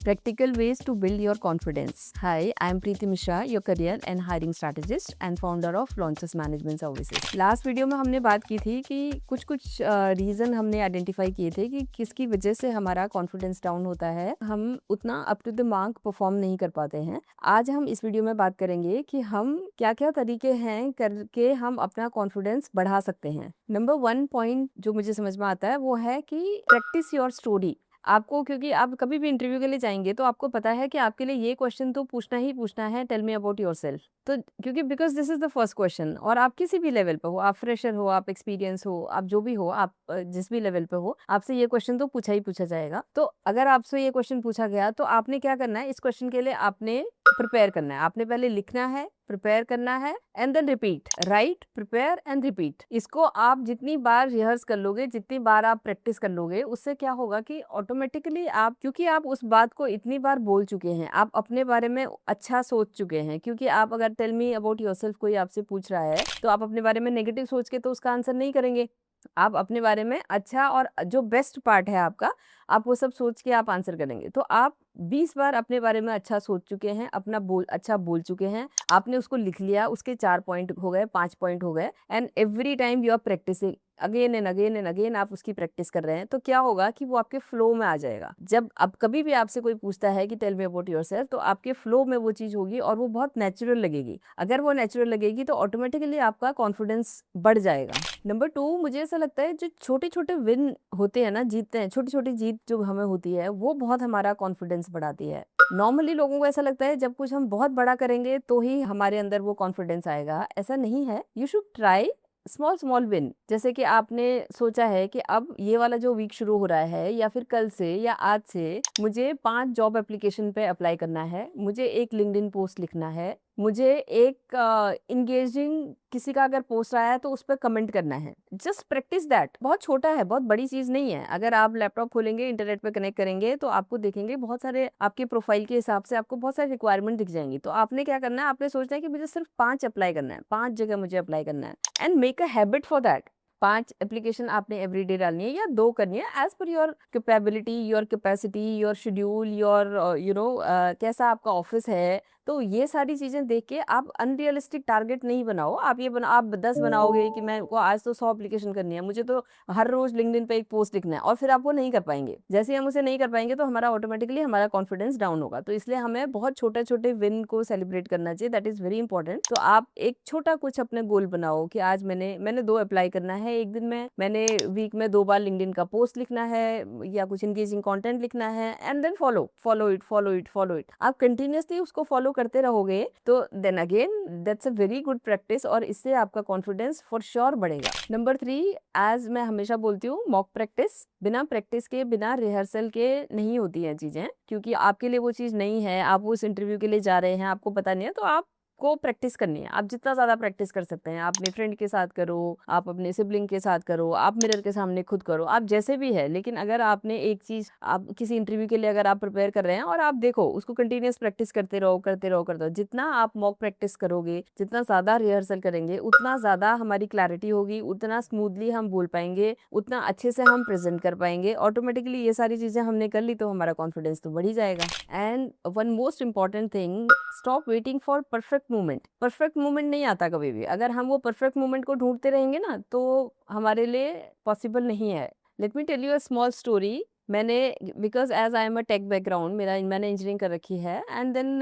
Practical ways to build your confidence. Hi, I am Preeti Mishra, your career and hiring strategist and founder of Launches Management Services. Last video में हमने बात की थी कि कुछ reason हमने identify किए थे कि किसकी वजह से हमारा कॉन्फिडेंस डाउन होता है, हम उतना up to the mark perform नहीं कर पाते हैं। आज हम इस वीडियो में बात करेंगे कि हम क्या-क्या तरीके हैं करके हम अपना कॉन्फिडेंस बढ़ा सकते हैं। नंबर 1 पॉइंट जो मुझे समझ में आता है वो है कि प्रैक्टिस योर स्टोरी। आपको क्योंकि आप कभी भी इंटरव्यू के लिए जाएँगे तो आपको पता है कि आपके लिए ये क्वेश्चन तो पूछना ही पूछना है, टेल मी अबाउट योरसेल्फ। तो क्योंकि because this is the first question और आप किसी भी लेवल पे हो, आप फ्रेशर हो, आप एक्सपीरियंस हो, आप जो भी हो, आप जिस भी लेवल पे हो, आपसे ये क्वेश्चन तो पूछा ही पूछा जाएगा। तो अगर आपसे ये क्वेश्चन पूछा गया तो आपने क्या करना है, इस क्वेश्चन के लिए आपने प्रिपेयर करना है। आपने पहले लिखना है, प्रिपेयर करना है and then repeat. Right, prepare and repeat. इसको आप जितनी बार रिहर्स कर लोगे, जितनी बार आप प्रैक्टिस कर लोगे, उससे क्या होगा कि ऑटोमेटिकली आप क्योंकि आप उस बात को इतनी बार बोल चुके हैं, आप अपने बारे में अच्छा सोच चुके हैं। क्योंकि आप अगर टेल मी अबाउट योरसेल्फ कोई आपसे पूछ रहा है, तो आप अपने बारे में नेगेटिव सोच के तो उसका आंसर नहीं करेंगे। आप अपने बारे में अच्छा और जो बेस्ट पार्ट है आपका, आप वो सब सोच के आप आंसर करेंगे। तो आप 20 बार अपने बारे में अच्छा सोच चुके हैं, अपना अच्छा बोल चुके हैं, आपने उसको लिख लिया, उसके 4 पॉइंट हो गए, 5 पॉइंट हो गए and every time you are practising again and again आप उसकी प्रैक्टिस कर रहे हैं, तो क्या होगा कि वो आपके फ्लो में आ जाएगा। जब अब कभी भी आपसे कोई पूछता है कि टेल मी अबाउट योरसेल्फ, तो आपके फ्लो में वो चीज़ होगी और वो बहुत नेचुरल लगेगी। अगर वो नेचुरल लगेगी तो ऑटोमेटिकली आपका कॉन्फिडेंस बढ़ जाएगा। नंबर 2 मुझे ऐसा लगता है जो छोटे-छोटे विन होते हैं ना, जीतते हैं, छोटी-छोटी जीत जो हमें होती है, वो बहुत हमारा कॉन्फिडेंस बढ़ाती है। नॉर्मली लोगों को ऐसा लगता है जब कुछ हम बहुत बड़ा करेंगे तो ही हमारे अंदर वो कॉन्फिडेंस आएगा, ऐसा नहीं है। You should try small small win. जैसे कि आपने सोचा है कि अब ये वाला जो वीक शुरू हो रहा है या फिर कल से या आज से मुझे 5 जॉब एप्लीकेशन पे अप्लाई करना है, मुझे एक लिंक्डइन पोस्ट लिखना है, मुझे एक एंगेजिंग किसी का अगर पोस्ट आया है तो उस पर कमेंट करना है। Just practice that. बहुत छोटा है, बहुत बड़ी चीज़ नहीं है। अगर आप लैपटॉप खोलेंगे, इंटरनेट पे कनेक्ट करेंगे तो आपको देखेंगे बहुत सारे आपके प्रोफाइल के हिसाब से आपको बहुत सारी रिक्वायरमेंट दिख जाएँगी। तो आपने क्या करना है, आपने सोचना है कि मुझे सिर्फ 5 अप्लाई करना है, 5 जगह मुझे अप्लाई करना है and make a habit for that. 5 application आपने एवरीडे डालनी है या 2 करनी है as per your capability, your capacity, your schedule, your कैसा आपका ऑफिस है। तो ये सारी चीज़ें देख के आप अनरियलिस्टिक टारगेट नहीं बनाओ। आप 10 बनाओगे कि मैं को आज तो 100 एप्लीकेशन करनी है, मुझे तो हर रोज़ लिंक्डइन पे एक पोस्ट लिखना है और फिर आप वो नहीं कर पाएँगे। जैसे ही हम उसे नहीं कर पाएँगे तो हमारा ऑटोमेटिकली हमारा कॉन्फिडेंस डाउन होगा। तो इसलिए हमें बहुत छोटे-छोटे विन को सेलिब्रेट करना चाहिए, दैट इज़ वेरी इंपॉर्टेंट। तो आप एक छोटा कुछ अपने गोल बनाओ कि आज मैंने 2 अप्लाई करना है एक दिन में, मैंने वीक में 2 बार लिंक्डइन का पोस्ट लिखना है या कुछ एंगेजिंग कंटेंट लिखना है एंड देन फॉलो इट। आप कंटिन्यूअसली उसको फॉलो करते रहोगे तो then again that's a very good practice और इससे आपका कॉन्फिडेंस फॉर श्योर बढ़ेगा। नंबर 3 एज़ मैं हमेशा बोलती हूँ, मॉक प्रैक्टिस। बिना प्रैक्टिस के, बिना रिहर्सल के नहीं होती हैं चीज़ें, क्योंकि आपके लिए वो चीज़ नई है, आप उस इंटरव्यू के लिए जा रहे हैं, आपको पता नहीं है, तो आपको प्रैक्टिस करनी है। आप जितना ज़्यादा प्रैक्टिस कर सकते हैं, आप अपने फ्रेंड के साथ करो, आप अपने सिबलिंग के साथ करो, आप मिरर के सामने खुद करो, आप जैसे भी है। लेकिन अगर आपने एक चीज़ आप किसी इंटरव्यू के लिए अगर आप प्रिपेयर कर रहे हैं और आप देखो उसको कंटिन्यूअस प्रैक्टिस करते रहो, करते रहो, करते रहो। जितना आप मॉक प्रैक्टिस करोगे, जितना ज़्यादा रिहर्सल करेंगे, उतना ज़्यादा हमारी क्लैरिटी होगी, उतना स्मूथली हम बोल पाएँगे, उतना अच्छे से हम प्रेज़ेंट कर पाएँगे। ऑटोमेटिकली ये सारी चीज़ें हमने कर ली तो हमारा कॉन्फिडेंस तो बढ़ ही जाएगा। And one most important thing, stop waiting for perfect moment. Perfect moment नहीं आता कभी भी। अगर हम वो परफेक्ट मोमेंट को ढूँढते रहेंगे ना, तो हमारे लिए पॉसिबल नहीं है। Let me tell you a small story. मैंने because as I am a tech background, मैंने इंजीनियरिंग कर रखी है एंड देन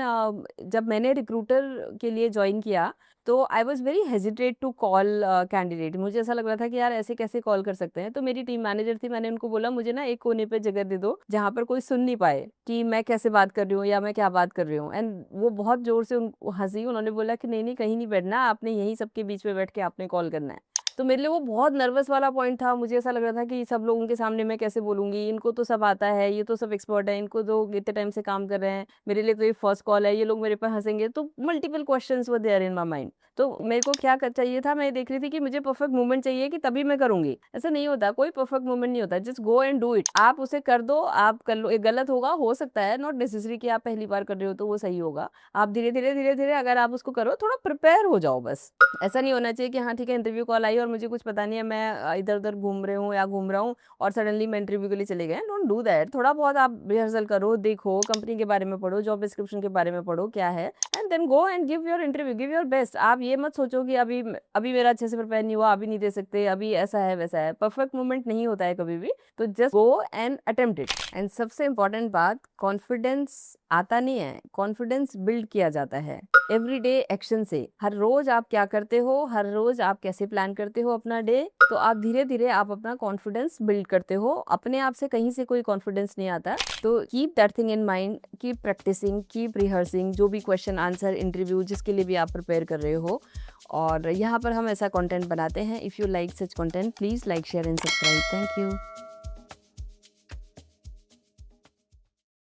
जब मैंने रिक्रूटर के लिए जॉइन किया, तो I was very hesitate to call candidate. मुझे ऐसा लग रहा था कि यार ऐसे कैसे कॉल कर सकते हैं? तो मेरी टीम मैनेजर थी, मैंने उनको बोला मुझे ना एक कोने पे जगह दे दो, जहाँ पर कोई सुन नहीं पाए कि मैं कैसे बात कर रही हूँ या मैं क्या बात कर रही हूँ। एंड वो बहुत ज़ोर से हँसी, उन्होंने बोला कि नहीं, नहीं कहीं नहीं बैठना, आपने यहीं सबके बीच में बैठ के आपने कॉल करना है। तो मेरे लिए वो बहुत नर्वस वाला पॉइंट था। मुझे ऐसा लग रहा था कि सब लोगों के सामने मैं कैसे बोलूँगी? इनको तो सब आता है, ये तो सब एक्सपर्ट है, इनको तो इतने टाइम से काम कर रहे हैं, मेरे लिए तो ये फर्स्ट कॉल है, ये लोग मेरे पे हँसेंगे। तो multiple questions were there in my mind. तो मेरे को क्या चाहिए था, मैं देख रही थी कि मुझे परफेक्ट मूवमेंट चाहिए कि तभी मैं करूँगी। ऐसा नहीं होता, कोई परफेक्ट मूवमेंट नहीं होता, just go and do it. आप उसे कर दो, आप कर लो, ये गलत होगा, हो सकता है, नॉट नेसेसरी कि आप पहली बार कर रहे हो तो वो सही होगा। आप धीरे-धीरे अगर आप उसको करो, थोड़ा प्रिपेयर हो जाओ बस। ऐसा नहीं होना चाहिए कि हाँ ठीक है, इंटरव्यू कॉल आई और और मुझे कुछ पता नहीं है, मैं इधर-उधर घूम रही हूँ या घूम रहा हूँ और सडनली मैं इंटरव्यू के लिए चले गए, डोंट डू दैट। थोड़ा बहुत आप रिहर्सल करो, देखो, कंपनी के बारे में पढ़ो, जॉब डिस्क्रिप्शन के बारे में पढ़ो, क्या है, and then go and give your interview, give your best. आप ये मत सोचो कि अभी मेरा अच्छे से प्रिपेयर नहीं हुआ, अभी नहीं दे सकते, अभी ऐसा है, वैसा है। परफेक्ट मोमेंट नहीं होता है कभी भी, तो just go and attempt it. And सबसे इम्पोर्टेंट बात, कॉन्फिडेंस आता नहीं है, कॉन्फिडेंस बिल्ड किया जाता है एवरीडे एक्शन से। हर रोज आप क्या करते हो, हर रोज आप कैसे प्लान करते हो अपना डे, तो आप धीरे धीरे आप अपना कॉन्फिडेंस बिल्ड करते हो। अपने आप से कहीं से कोई कॉन्फिडेंस नहीं आता। तो keep that thing in mind, keep practising, keep rehearsing, जो भी क्वेश्चन आंसर इंटरव्यू जिसके लिए भी आप प्रिपेयर कर रहे हो। और यहाँ पर हम ऐसा कंटेंट बनाते हैं। If you like such content, please like, share and subscribe. Thank you.